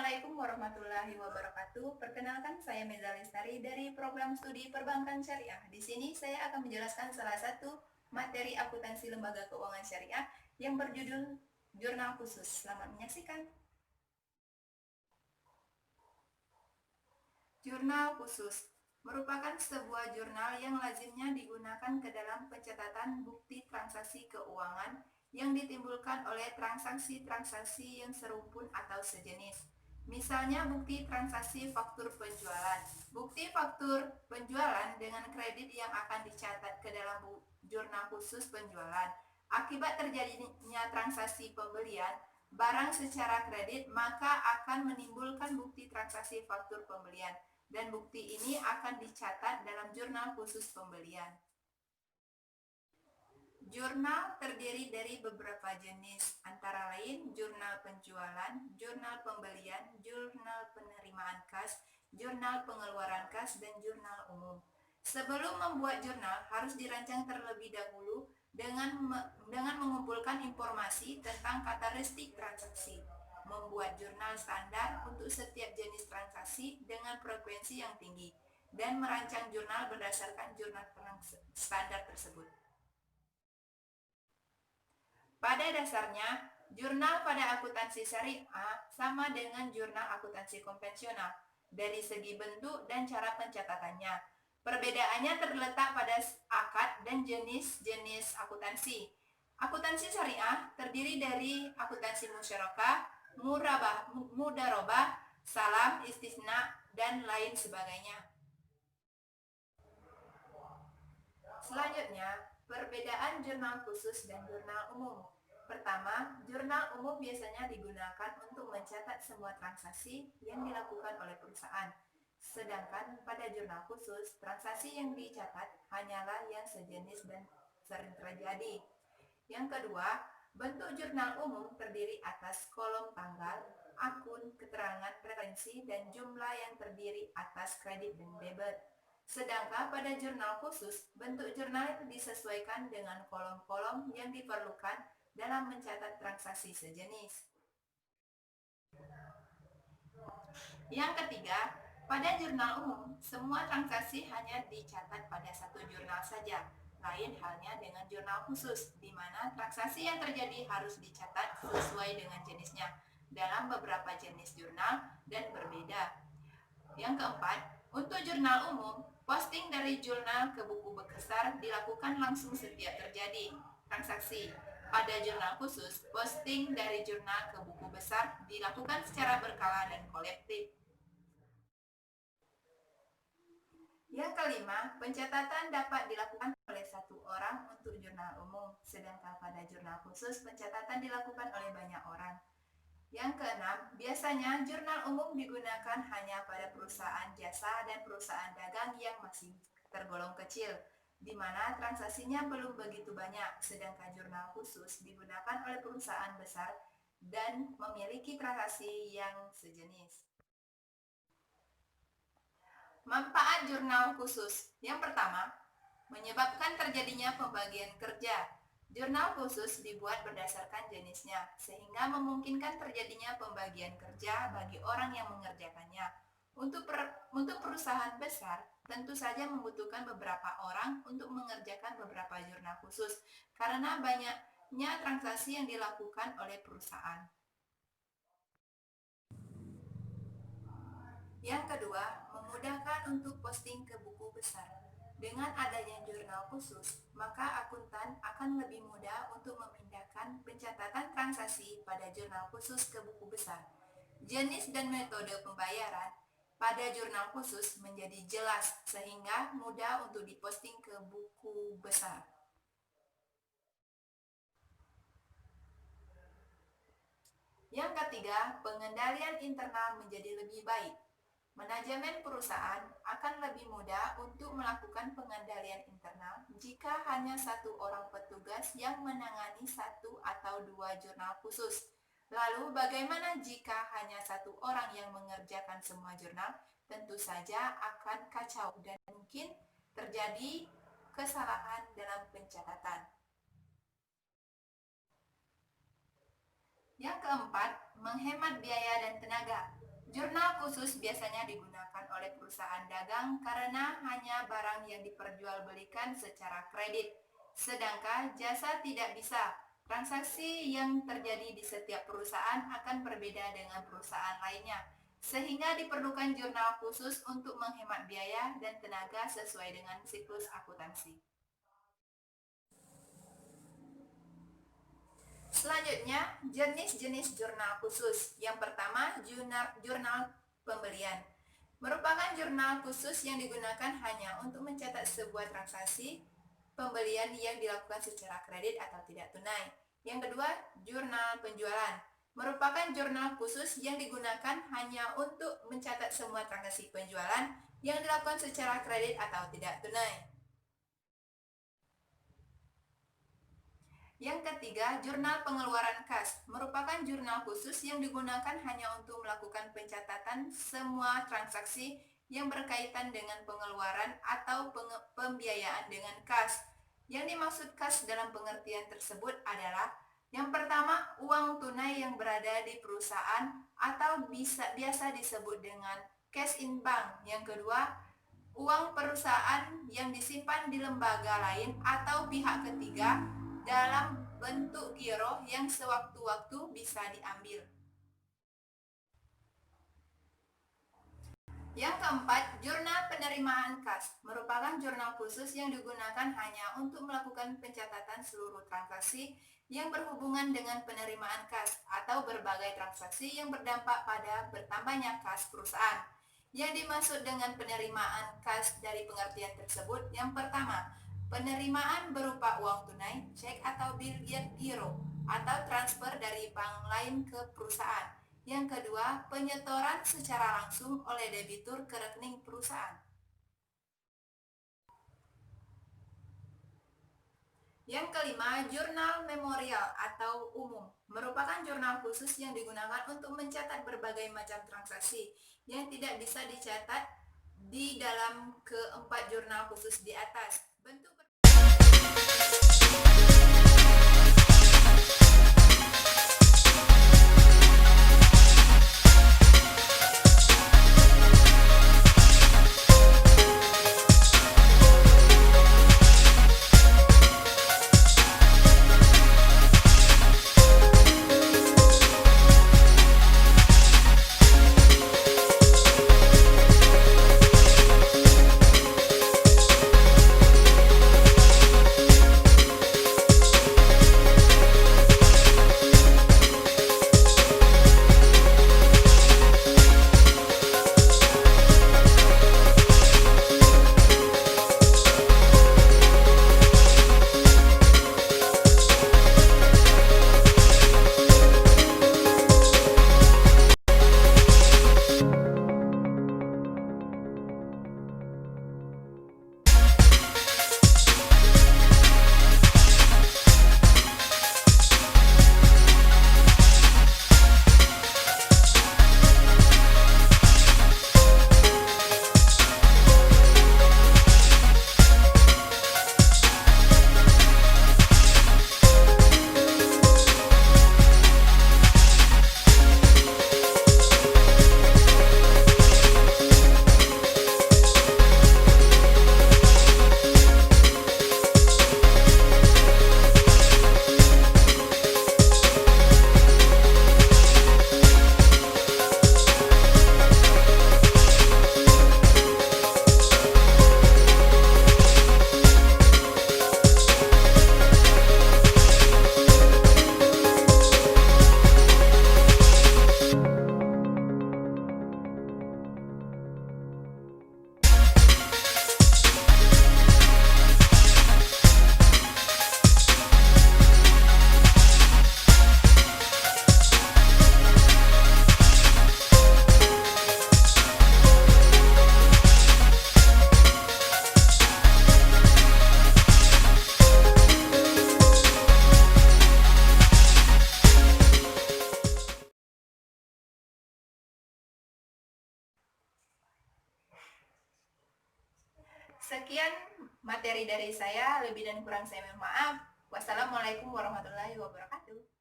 Assalamualaikum warahmatullahi wabarakatuh. Perkenalkan, saya Meza Lestari dari program studi Perbankan Syariah. Di sini saya akan menjelaskan salah satu materi akuntansi lembaga keuangan syariah yang berjudul Jurnal Khusus. Selamat menyaksikan. Jurnal khusus merupakan sebuah jurnal yang lazimnya digunakan ke dalam pencatatan bukti transaksi keuangan yang ditimbulkan oleh transaksi-transaksi yang serumpun atau sejenis. Misalnya bukti transaksi faktur penjualan. Bukti faktur penjualan dengan kredit yang akan dicatat ke dalam jurnal khusus penjualan. Akibat terjadinya transaksi pembelian barang secara kredit, maka akan menimbulkan bukti transaksi faktur pembelian, dan bukti ini akan dicatat dalam jurnal khusus pembelian. Jurnal terdiri dari beberapa jenis, antara lain jurnal penjualan, jurnal pembelian, jurnal penerimaan kas, jurnal pengeluaran kas, dan jurnal umum. Sebelum membuat jurnal, harus dirancang terlebih dahulu dengan mengumpulkan informasi tentang karakteristik transaksi, membuat jurnal standar untuk setiap jenis transaksi dengan frekuensi yang tinggi, dan merancang jurnal berdasarkan jurnal standar tersebut. Pada dasarnya, jurnal pada akuntansi syariah sama dengan jurnal akuntansi konvensional dari segi bentuk dan cara pencatatannya. Perbedaannya terletak pada akad dan jenis-jenis akuntansi. Akuntansi syariah terdiri dari akuntansi musyarakah, mudarobah, salam, istisna, dan lain sebagainya. Selanjutnya, perbedaan jurnal khusus dan jurnal umum. Pertama, jurnal umum biasanya digunakan untuk mencatat semua transaksi yang dilakukan oleh perusahaan. Sedangkan pada jurnal khusus, transaksi yang dicatat hanyalah yang sejenis dan sering terjadi. Yang kedua, bentuk jurnal umum terdiri atas kolom tanggal, akun, keterangan, referensi, dan jumlah yang terdiri atas kredit dan debit. Sedangkan pada jurnal khusus, bentuk jurnal itu disesuaikan dengan kolom-kolom yang diperlukan dalam mencatat transaksi sejenis. Yang ketiga, pada jurnal umum, semua transaksi hanya dicatat pada satu jurnal saja. Lain halnya dengan jurnal khusus, di mana transaksi yang terjadi harus dicatat sesuai dengan jenisnya dalam beberapa jenis jurnal dan berbeda. Yang keempat, untuk jurnal umum, posting dari jurnal ke buku besar dilakukan langsung setiap terjadi transaksi. Pada jurnal khusus, posting dari jurnal ke buku besar dilakukan secara berkala dan kolektif. Yang kelima, pencatatan dapat dilakukan oleh satu orang untuk jurnal umum, sedangkan pada jurnal khusus pencatatan dilakukan oleh banyak orang. Yang keenam, biasanya jurnal umum digunakan hanya pada perusahaan jasa dan perusahaan dagang yang masih tergolong kecil, di mana transaksinya belum begitu banyak, sedangkan jurnal khusus digunakan oleh perusahaan besar dan memiliki transaksi yang sejenis. Manfaat jurnal khusus. Yang pertama, menyebabkan terjadinya pembagian kerja. Jurnal khusus dibuat berdasarkan jenisnya, sehingga memungkinkan terjadinya pembagian kerja bagi orang yang mengerjakannya. Untuk perusahaan besar, tentu saja membutuhkan beberapa orang untuk mengerjakan beberapa jurnal khusus, karena banyaknya transaksi yang dilakukan oleh perusahaan. Yang kedua, memudahkan untuk posting ke buku besar. Dengan adanya jurnal khusus, maka akuntan akan lebih mudah untuk memindahkan pencatatan transaksi pada jurnal khusus ke buku besar. Jenis dan metode pembayaran pada jurnal khusus menjadi jelas sehingga mudah untuk diposting ke buku besar. Yang ketiga, pengendalian internal menjadi lebih baik. Manajemen perusahaan akan lebih mudah untuk melakukan pengendalian internal jika hanya satu orang petugas yang menangani satu atau dua jurnal khusus. Lalu bagaimana jika hanya satu orang yang mengerjakan semua jurnal? Tentu saja akan kacau dan mungkin terjadi kesalahan dalam pencatatan. Yang keempat, menghemat biaya dan tenaga. Jurnal khusus biasanya digunakan oleh perusahaan dagang karena hanya barang yang diperjualbelikan secara kredit, sedangkan jasa tidak bisa. Transaksi yang terjadi di setiap perusahaan akan berbeda dengan perusahaan lainnya, sehingga diperlukan jurnal khusus untuk menghemat biaya dan tenaga sesuai dengan siklus akuntansi. Selanjutnya, jenis-jenis jurnal khusus. Yang pertama, jurnal pembelian. Merupakan jurnal khusus yang digunakan hanya untuk mencatat sebuah transaksi pembelian yang dilakukan secara kredit atau tidak tunai. Yang kedua, jurnal penjualan. Merupakan jurnal khusus yang digunakan hanya untuk mencatat semua transaksi penjualan yang dilakukan secara kredit atau tidak tunai. Yang ketiga, jurnal pengeluaran kas merupakan jurnal khusus yang digunakan hanya untuk melakukan pencatatan semua transaksi yang berkaitan dengan pengeluaran atau pembiayaan dengan kas. Yang dimaksud kas dalam pengertian tersebut adalah yang pertama, uang tunai yang berada di perusahaan atau biasa disebut dengan cash in bank. Yang kedua, uang perusahaan yang disimpan di lembaga lain atau pihak ketiga dalam bentuk giro yang sewaktu-waktu bisa diambil. Yang keempat, jurnal penerimaan kas merupakan jurnal khusus yang digunakan hanya untuk melakukan pencatatan seluruh transaksi yang berhubungan dengan penerimaan kas atau berbagai transaksi yang berdampak pada bertambahnya kas perusahaan. Yang dimaksud dengan penerimaan kas dari pengertian tersebut, yang pertama, penerimaan berupa uang tunai, cek atau bil giro, atau transfer dari bank lain ke perusahaan. Yang kedua, penyetoran secara langsung oleh debitur ke rekening perusahaan. Yang kelima, jurnal memorial atau umum merupakan jurnal khusus yang digunakan untuk mencatat berbagai macam transaksi yang tidak bisa dicatat di dalam keempat jurnal khusus di atas. Bentuk Sekian materi dari saya, lebih dan kurang saya mohon maaf. Wassalamualaikum warahmatullahi wabarakatuh.